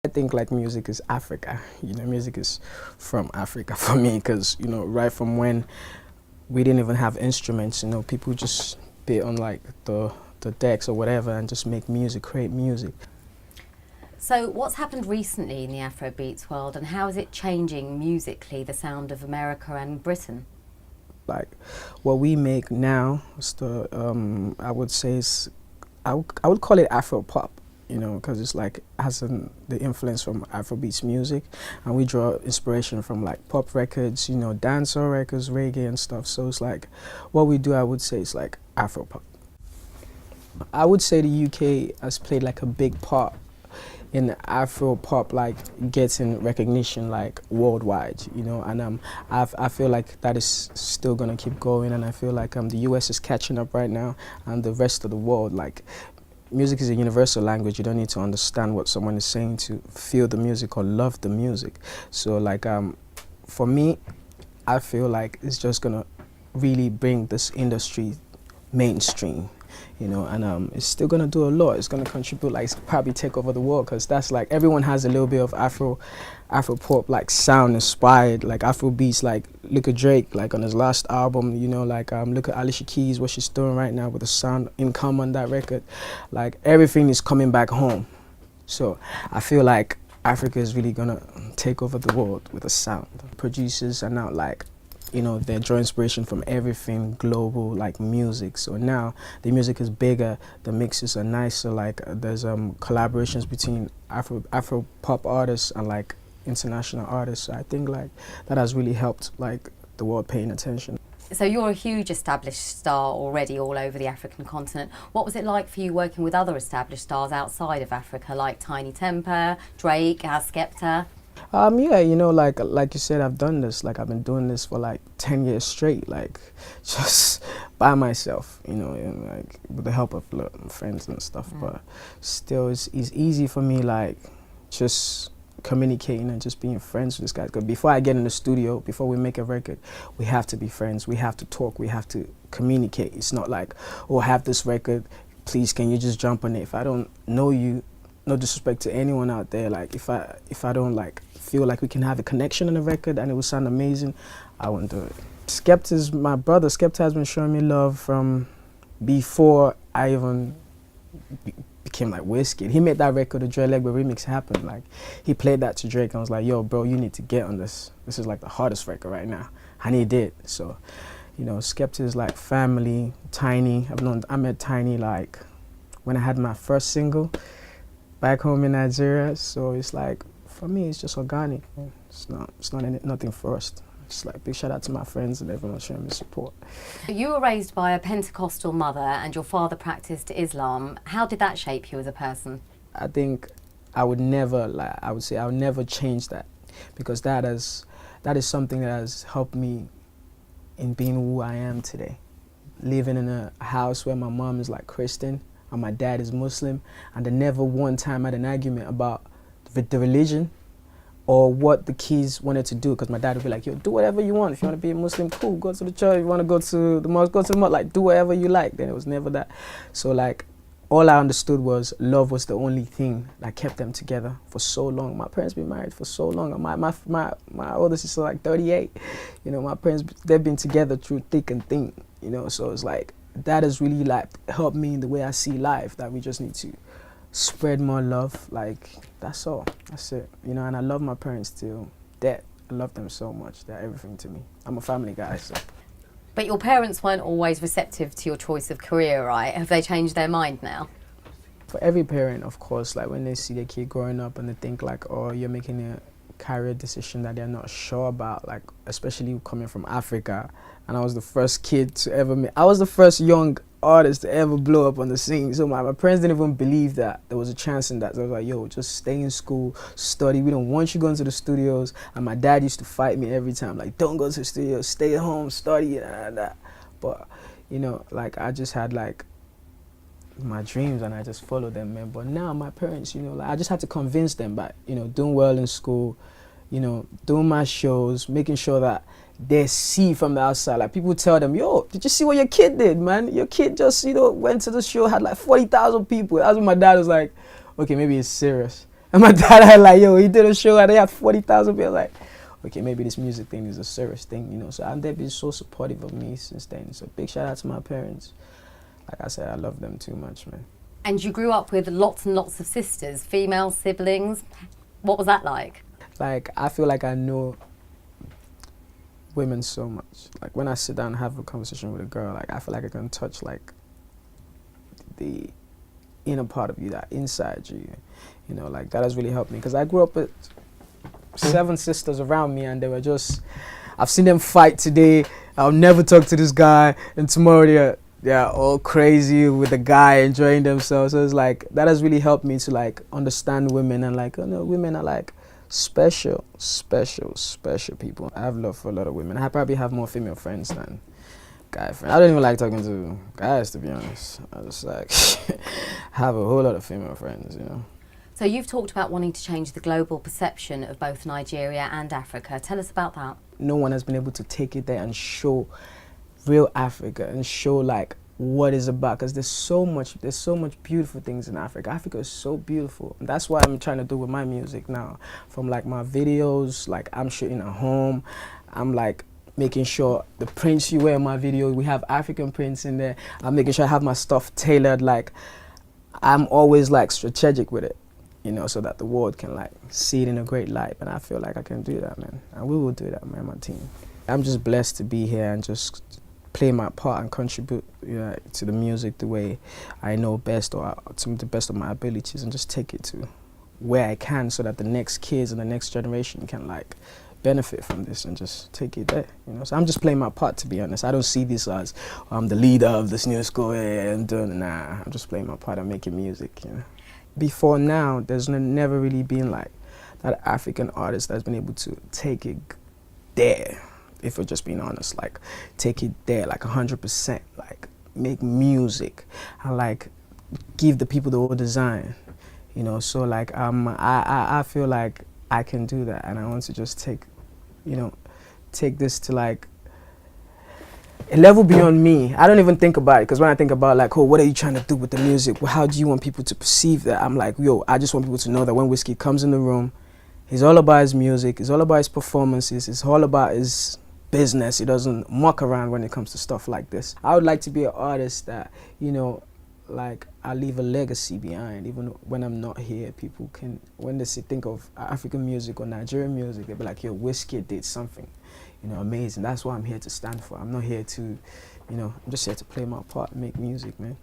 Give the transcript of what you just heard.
I think like music is Africa. You know, music is from Africa for me because, you know, right from when we didn't even have instruments, you know, people just be on like the decks or whatever and just make music, create music. So what's happened recently in the Afrobeats world, and how is it changing musically the sound of America and Britain? Like what we make now is I would say is, I would call it Afro pop, you know, because it's like has the influence from Afrobeats music, and we draw inspiration from like pop records, you know, dancehall records, reggae and stuff. So it's like what we do, I would say, is like Afro pop. I would say the UK has played like a big part in Afro pop, like getting recognition like worldwide, you know, and I feel like that is still gonna keep going, and I feel like the US is catching up right now, and the rest of the world. Like, music is a universal language. You don't need to understand what someone is saying to feel the music or love the music. So like for me, I feel like it's just gonna really bring this industry mainstream, you know, and it's still gonna do a lot. It's gonna contribute, like probably take over the world, because that's like everyone has a little bit of Afro pop like sound inspired, like Afro beats. Like look at Drake, like on his last album, you know, like look at Alicia Keys, what she's doing right now with the sound income on that record. Like everything is coming back home. So I feel like Africa is really gonna take over the world with the sound. Producers are now like, you know, they draw inspiration from everything global, like music. So now the music is bigger, the mixes are nicer, like there's collaborations between Afro pop artists and like international artists. So I think like that has really helped like the world paying attention. So you're a huge established star already all over the African continent. What was it like for you working with other established stars outside of Africa, like Tiny Temper, Drake, Skepta? Yeah, you know, like you said, I've done this. Like I've been doing this for like 10 years straight, like just by myself, you know, and like with the help of friends and stuff. But still, it's easy for me, like just communicating and just being friends with this guy. Because before I get in the studio, before we make a record, we have to be friends. We have to talk. We have to communicate. It's not like, oh, I have this record, please can you just jump on it? If I don't know you, no disrespect to anyone out there, like if I don't like feel like we can have a connection on the record and it will sound amazing, I won't do it. Skepta's my brother. Skepta has been showing me love from before I even became like Wizkid. He made that record, the Dre Legba remix, happen. Like he played that to Drake and I was like, yo bro, you need to get on this. This is like the hardest record right now. And he did. So, you know, Skepta is like family. Tiny, I met Tiny like when I had my first single back home in Nigeria. So it's like, for me, it's just organic. It's not nothing forced. Just like big shout out to my friends and everyone showing me support. You were raised by a Pentecostal mother and your father practiced Islam. How did that shape you as a person? I think I would never, like I would say, I would never change that, because that is something that has helped me in being who I am today. Living in a house where my mom is like Christian and my dad is Muslim, and I never one time had an argument about the religion or what the kids wanted to do, because my dad would be like, yo, do whatever you want. If you want to be a Muslim, cool, go to the church. If you want to go to the mosque, go to the mosque. Like, do whatever you like. Then it was never that. So like, all I understood was love was the only thing that kept them together for so long. My parents been married for so long. My older sister like 38. You know, my parents, they've been together through thick and thin. You know, so it's like, that has really like helped me in the way I see life, that we just need to spread more love. Like that's all, that's it, you know. And I love my parents till death. I love them so much. They're everything to me. I'm a family guy. So. But your parents weren't always receptive to your choice of career, right? Have they changed their mind now? For every parent, of course, like when they see their kid growing up and they think like, oh, you're making a career decision that they're not sure about, like especially coming from Africa, and I was the first kid to ever make, I was the first young artist to ever blow up on the scene. So my parents didn't even believe that there was a chance in that. So I was like, yo, just stay in school, study. We don't want you going to the studios. And my dad used to fight me every time, like, don't go to the studios, stay at home, study, and. But, you know, like I just had like my dreams and I just followed them, man. But now my parents, you know, like I just had to convince them by, you know, doing well in school, you know, doing my shows, making sure that they see from the outside. Like people tell them, yo, did you see what your kid did, man? Your kid just, you know, went to the show, had like 40,000 people. That's when my dad was like, okay, maybe it's serious. And my dad had like, yo, he did a show and they had 40,000 people. Like, okay, maybe this music thing is a serious thing, you know. So and they've been so supportive of me since then. So big shout out to my parents. Like I said, I love them too much, man. And you grew up with lots and lots of sisters, female siblings. What was that like? Like, I feel like I know women so much. Like, when I sit down and have a conversation with a girl, like, I feel like I can touch, like, the inner part of you, that inside you. You know, like, that has really helped me. Because I grew up with 7 sisters around me, and they were just, I've seen them fight today. I'll never talk to this guy, and tomorrow they're all crazy with the guy enjoying themselves. So it's like, that has really helped me to like understand women and like, oh no, women are like special people. I have love for a lot of women. I probably have more female friends than guy friends. I don't even like talking to guys, to be honest. I just like have a whole lot of female friends, you know. So you've talked about wanting to change the global perception of both Nigeria and Africa. Tell us about that. No one has been able to take it there and show real Africa and show like what it's about, because there's so much beautiful things in Africa. Africa is so beautiful, and that's what I'm trying to do with my music now. From like my videos, like I'm shooting at home, I'm like making sure the prints you wear in my video, we have African prints in there. I'm making sure I have my stuff tailored. Like I'm always like strategic with it, you know, so that the world can like see it in a great light. And I feel like I can do that, man, and we will do that, man, my team. I'm just blessed to be here and just play my part and contribute, you know, to the music the way I know best, or to the best of my abilities, and just take it to where I can, so that the next kids and the next generation can like benefit from this and just take it there, you know. So I'm just playing my part, to be honest. I don't see this as I'm the leader of this new school, I'm doing, nah, I'm just playing my part and making music, you know. Before now, there's never really been like that African artist that's been able to take it there. If we're just being honest, like take it there, like 100%, like make music and like give the people the whole design, you know. So like I feel like I can do that, and I want to just take, you know, take this to like a level beyond me. I don't even think about it, because when I think about like, oh, what are you trying to do with the music? Well, how do you want people to perceive that? I'm like, yo, I just want people to know that when Wizkid comes in the room, he's all about his music, it's all about his performances, it's all about his business. He doesn't muck around when it comes to stuff like this. I would like to be an artist that, you know, like I leave a legacy behind. Even when I'm not here, people can, when they think of African music or Nigerian music, they'll be like, yo, Wizkid did something, you know, amazing. That's what I'm here to stand for. I'm not here to, you know, I'm just here to play my part and make music, man.